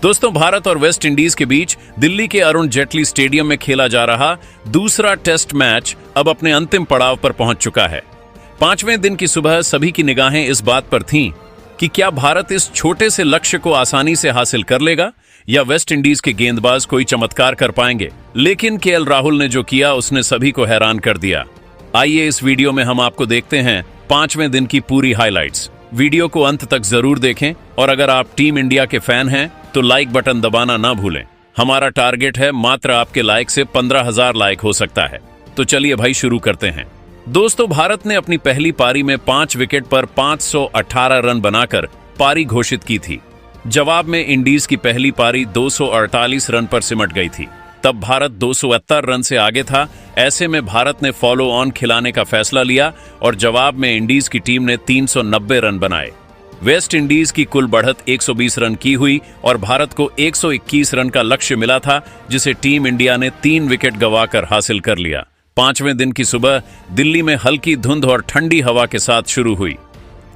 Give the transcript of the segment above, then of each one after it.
दोस्तों, भारत और West Indies के बीच दिल्ली के अरुण जेटली स्टेडियम में खेला जा रहा दूसरा टेस्ट मैच अब अपने अंतिम पड़ाव पर पहुंच चुका है। 5वें दिन की सुबह सभी की निगाहें इस बात पर थीं कि क्या भारत इस छोटे से लक्ष्य को आसानी से हासिल कर लेगा या वेस्ट इंडीज के गेंदबाज कोई चमत्कार कर पाएंगे। लेकिन केएल राहुल ने जो किया उसने सभी को हैरान कर दिया। आइए इस वीडियो में हम आपको देखते हैं 5वें दिन की पूरी हाइलाइट्स। वीडियो को अंत तक जरूर देखें और अगर आप टीम इंडिया के फैन हैं तो लाइक बटन दबाना ना भूलें। हमारा टारगेट है मात्र आपके लाइक से 15,000 लाइक हो सकता है। तो चलिए भाई शुरू करते हैं। दोस्तों, भारत ने अपनी पहली पारी में 5 विकेट पर 518 रन बनाकर पारी घोषित की थी। जवाब में इंडीज की पहली पारी 248 रन पर सिमट गई थी। तब भारत 271 रन से आगे था। ऐसे में भारत ने फॉलो ऑन खिलाने का फैसला लिया और जवाब में इंडीज की टीम ने 390 रन बनाए। वेस्ट इंडीज की कुल बढ़त 120 रन की हुई और भारत को 121 रन का लक्ष्य मिला था, जिसे टीम इंडिया ने 3 विकेट गंवाकर हासिल कर लिया। 5वें दिन की सुबह दिल्ली में हल्की धुंध और ठंडी हवा के साथ शुरू हुई।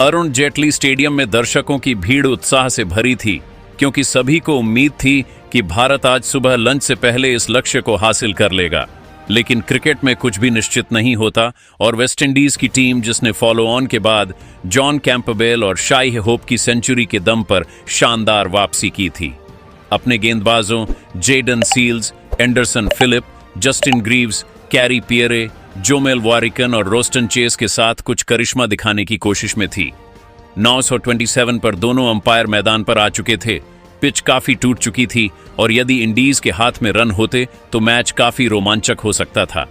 अरुण जेटली स्टेडियम में दर्शकों की भीड़ उत्साह से भरी थी, क्योंकि सभी को उम्मीद थी कि भारत आज सुबह लंच से पहले इस लक्ष्य को हासिल कर लेगा। लेकिन क्रिकेट में कुछ भी निश्चित नहीं होता और वेस्ट इंडीज की टीम, जिसने फॉलो ऑन के बाद जॉन कैंपबेल और शाई होप की सेंचुरी के दम पर शानदार वापसी की थी, अपने गेंदबाजों Jayden Seales, Anderson Phillip, Justin Greaves, carry Pierre, जोमेल Warrican और रोस्टन चेस के साथ कुछ करिश्मा दिखाने की कोशिश में थी। 927 पर दोनों अंपायर मैदान पर आ चुके थे। पिच काफी टूट चुकी थी और यदि इंडीज के हाथ में रन होते तो मैच काफी रोमांचक हो सकता था।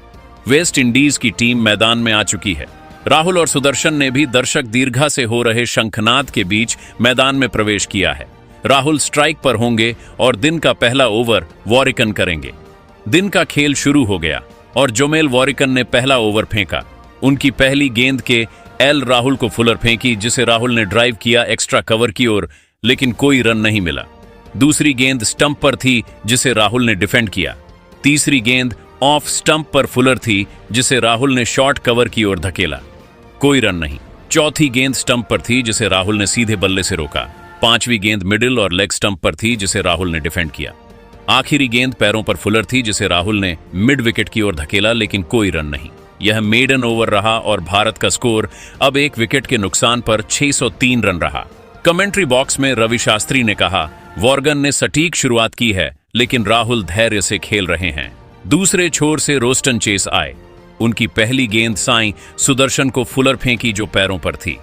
वेस्ट इंडीज की टीम मैदान में आ चुकी है। राहुल और सुदर्शन ने भी दर्शक दीर्घा से हो रहे शंखनाद के बीच मैदान में प्रवेश किया है। राहुल स्ट्राइक पर होंगे और दिन का पहला ओवर वॉरिकन करेंगे। दिन का खेल शुरू हो गया और जोमेल वॉरिकन ने पहला ओवर फेंका। उनकी पहली गेंद के एल राहुल को फुलर फेंकी, जिसे राहुल ने ड्राइव किया एक्स्ट्रा कवर की ओर, लेकिन कोई रन नहीं मिला। दूसरी गेंद स्टंप पर थी, जिसे राहुल ने डिफेंड किया। तीसरी गेंद ऑफ स्टंप पर फुलर थी, जिसे राहुल ने शॉर्ट कवर की ओर धकेला, कोई रन नहीं। चौथी गेंद स्टंप पर थी, जिसे राहुल ने सीधे बल्ले से रोका। 5वीं गेंद मिडिल और लेग स्टंप पर थी, जिसे राहुल ने डिफेंड किया। आखिरी गेंद पैरों पर फुलर थी, जिसे राहुल ने मिड विकेट की ओर धकेला, लेकिन कोई रन नहीं। यह मेडन ओवर रहा और भारत का स्कोर अब 1 विकेट के नुकसान पर 603 रन रहा। कमेंट्री बॉक्स में रवि शास्त्री ने कहा, वॉर्गन ने सटीक शुरुआत की है, लेकिन राहुल धैर्य से खेल रहे हैं। दूसरे छोर से रोस्टन चेस आए। उनकी पहली गेंद साईं सुदर्शन को फुलर फेंकी, जो पैरों पर थी।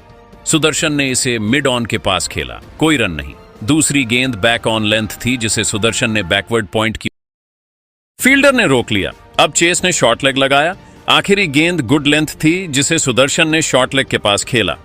सुदर्शन ने इसे मिड ऑन के पास खेला, कोई रन नहीं। दूसरी गेंद बैक ऑन लेंथ थी, जिसे सुदर्शन ने बैकवर्ड पॉइंट की। फील्डर ने रोक लिया। अब चेस ने शॉर्ट लेग लगाया। आखिरी गेंद गुड लेंथ थी, जिसे सुदर्शन ने शॉर्ट लेग के पास खेला।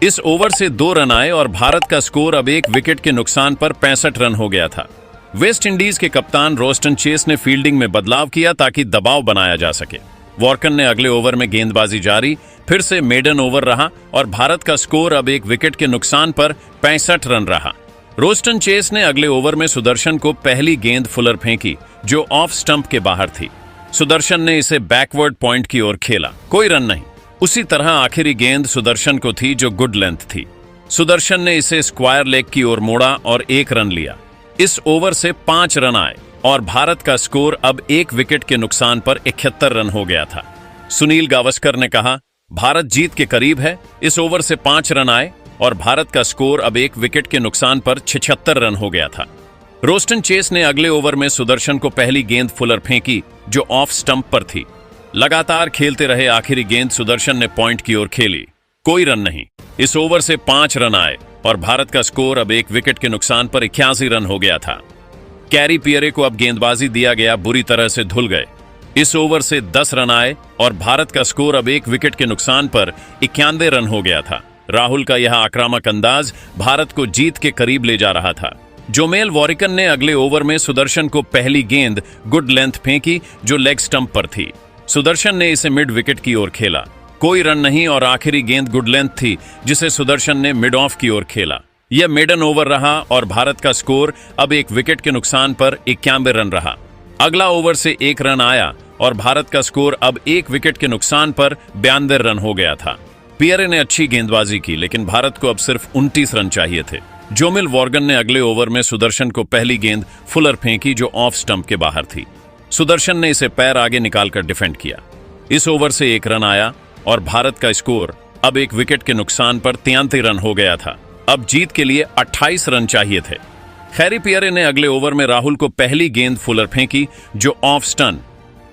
इस ओवर से 2 रन आए और भारत का स्कोर अब 1 विकेट के नुकसान पर 65 रन हो गया था। वेस्ट इंडीज के कप्तान रोस्टन चेस ने फील्डिंग में बदलाव किया ताकि दबाव बनाया जा सके। वॉर्कन ने अगले ओवर में गेंदबाजी जारी। फिर से मेडन ओवर रहा और भारत का स्कोर अब 1 विकेट के नुकसान पर 65 रन रहा। रोस्टन चेस ने अगले ओवर में सुदर्शन को पहली गेंद फुलर फेंकी, जो ऑफ स्टंप के बाहर थी। सुदर्शन ने इसे बैकवर्ड पॉइंट की ओर खेला, कोई रन नहीं। उसी तरह आखिरी गेंद सुदर्शन को थी, जो गुड लेंथ थी। सुदर्शन ने इसे स्क्वायर लेग की ओर मोड़ा और 1 रन लिया। इस ओवर से 5 रन आए और भारत का स्कोर अब 1 विकेट के नुकसान पर 71 रन हो गया था। सुनील गावस्कर ने कहा, भारत जीत के करीब है। इस ओवर से 5 रन आए और भारत का स्कोर अब 1 विकेट के नुकसान पर 76 रन हो गया था। रोस्टन चेस ने अगले ओवर में सुदर्शन को पहली गेंद फुलर फेंकी, जो ऑफ स्टंप पर थी। लगातार खेलते रहे। आखिरी गेंद सुदर्शन ने पॉइंट की ओर खेली, कोई रन नहीं। इस ओवर से 5 रन आए और भारत का स्कोर अब 1 विकेट के नुकसान पर 81 रन हो गया था। कैरी पियरे को अब गेंदबाजी दिया गया, बुरी तरह से धुल गए। इस ओवर से 10 रन आए और भारत का स्कोर अब 1 विकेट के नुकसान पर 91 रन हो गया था। राहुल का यह आक्रामक अंदाज भारत को जीत के करीब ले जा रहा था। जोमेल वॉरिकन ने अगले ओवर में सुदर्शन को पहली गेंद गुड लेंथ फेंकी, जो लेग स्टंप पर थी। सुदर्शन ने इसे मिड विकेट की ओर खेला, कोई रन नहीं और आखिरी गेंद गुड लेंथ थी, जिसे सुदर्शन ने मिड ऑफ की ओर खेला। यह मेडन ओवर रहा और भारत का स्कोर अब 1 विकेट के नुकसान पर 91 रन रहा। अगला ओवर से 1 रन आया और भारत का स्कोर अब 1 विकेट के नुकसान पर 92 रन हो गया था। पियरे ने अच्छी गेंदबाजी की, लेकिन भारत को अब सिर्फ 29 रन चाहिए थे। जोमिल वॉर्गन ने अगले ओवर में सुदर्शन को पहली गेंद फुलर फेंकी जो ऑफ स्टंप के बाहर थी। सुदर्शन ने इसे पैर आगे निकालकर डिफेंड किया। इस ओवर से 1 रन आया और भारत का स्कोर अब 1 विकेट के नुकसान पर 33 रन हो गया था। अब जीत के लिए 28 रन चाहिए थे। खैरी पियरे ने अगले ओवर में राहुल को पहली गेंद फुलर फेंकी जो ऑफ स्टन।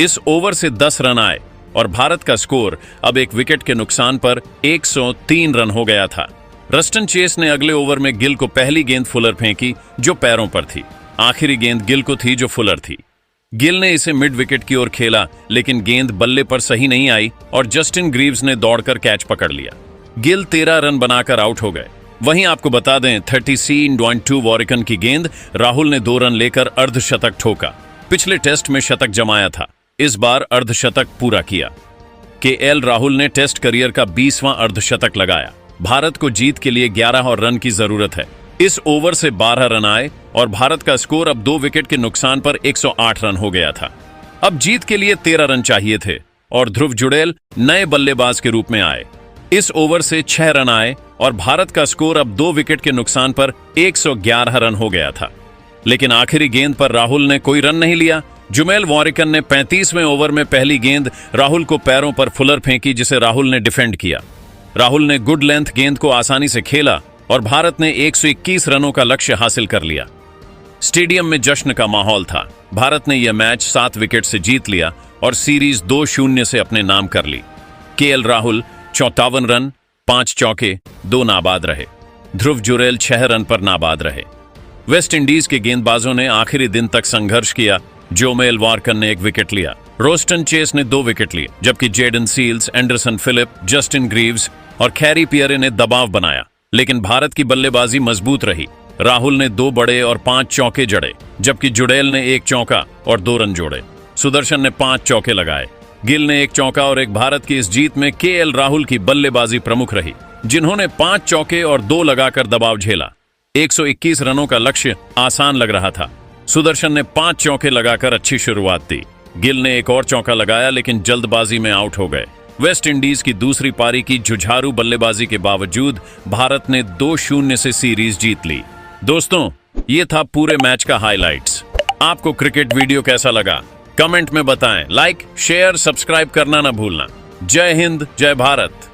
इस ओवर से 10 रन आए और भारत का स्कोर अब 1 विकेट के नुकसान पर 103 रन हो गया था। रस्टन चेस ने अगले ओवर में गिल को पहली गेंद फुलर फेंकी जो पैरों पर थी। आखिरी गेंद गिल को थी जो फुलर थी। गिल ने इसे मिड विकेट की ओर खेला लेकिन गेंद बल्ले पर सही नहीं आई और जस्टिन ग्रीव्स ने दौड़कर कैच पकड़ लिया। गिल 13 रन बनाकर आउट हो गए। वहीं आपको बता दें 30.2 वॉरिकन की गेंद राहुल ने 2 रन लेकर अर्धशतक ठोका। पिछले टेस्ट में शतक जमाया था, इस बार अर्धशतक पूरा किया। केएल राहुल ने टेस्ट करियर का 20वां अर्धशतक लगाया। भारत को जीत के लिए 11 और रन की जरूरत है। इस ओवर से 12 रन आए और भारत का स्कोर अब 2 विकेट के नुकसान पर 108 रन हो गया था। अब जीत के लिए 13 रन चाहिए थे और ध्रुव जुड़ेल नए बल्लेबाज के रूप में आए। इस ओवर से 6 रन आए और भारत का स्कोर अब 2 विकेट के नुकसान पर 111 रन हो गया था। लेकिन आखिरी गेंद पर राहुल ने कोई रन नहीं लिया। जोमेल वॉरिकन ने 35वें ओवर में पहली गेंद राहुल को पैरों पर फुलर फेंकी जिसे राहुल ने डिफेंड किया। राहुल ने गुड लेंथ गेंद को आसानी से खेला और भारत ने 121 रनों का लक्ष्य हासिल कर लिया। स्टेडियम में जश्न का माहौल था। भारत ने यह मैच 7 विकेट से जीत लिया और सीरीज 2-0 से अपने नाम कर ली। केएल राहुल 54 रन, 5 चौके, 2 नाबाद रहे। ध्रुव जुड़ेल 6 रन पर नाबाद रहे। वेस्ट इंडीज के गेंदबाजों ने आखिरी दिन तक संघर्ष किया। जोमेल वॉर्गन ने 1 विकेट लिया, रोस्टन चेस ने 2 विकेट लिए, जबकि Jayden Seales, Anderson Phillip, Justin Greaves और खैरी पियरे ने दबाव बनाया। लेकिन भारत की बल्लेबाजी मजबूत रही। राहुल ने 2 बड़े और 5 चौके जड़े, जबकि जुड़ेल ने 1 चौका और 2 रन जोड़े। सुदर्शन ने 5 चौके लगाए। गिल ने 1 चौका और एक भारत की इस जीत में केएल राहुल की बल्लेबाजी प्रमुख रही, जिन्होंने 5 चौके और 2 लगाकर दबाव झेला। 121 रनों का लक्ष्य आसान लग रहा था। सुदर्शन ने 5 चौके लगाकर अच्छी शुरुआत दी। गिल ने 1 और चौका लगाया लेकिन जल्दबाजी में आउट हो गए। वेस्ट इंडीज की दूसरी पारी की जुझारू बल्लेबाजी के बावजूद भारत ने 2-0 से सीरीज जीत ली। दोस्तों, ये था पूरे मैच का हाइलाइट्स। आपको क्रिकेट वीडियो कैसा लगा कमेंट में बताएं। लाइक, शेयर, सब्सक्राइब करना ना भूलना। जय हिंद, जय भारत।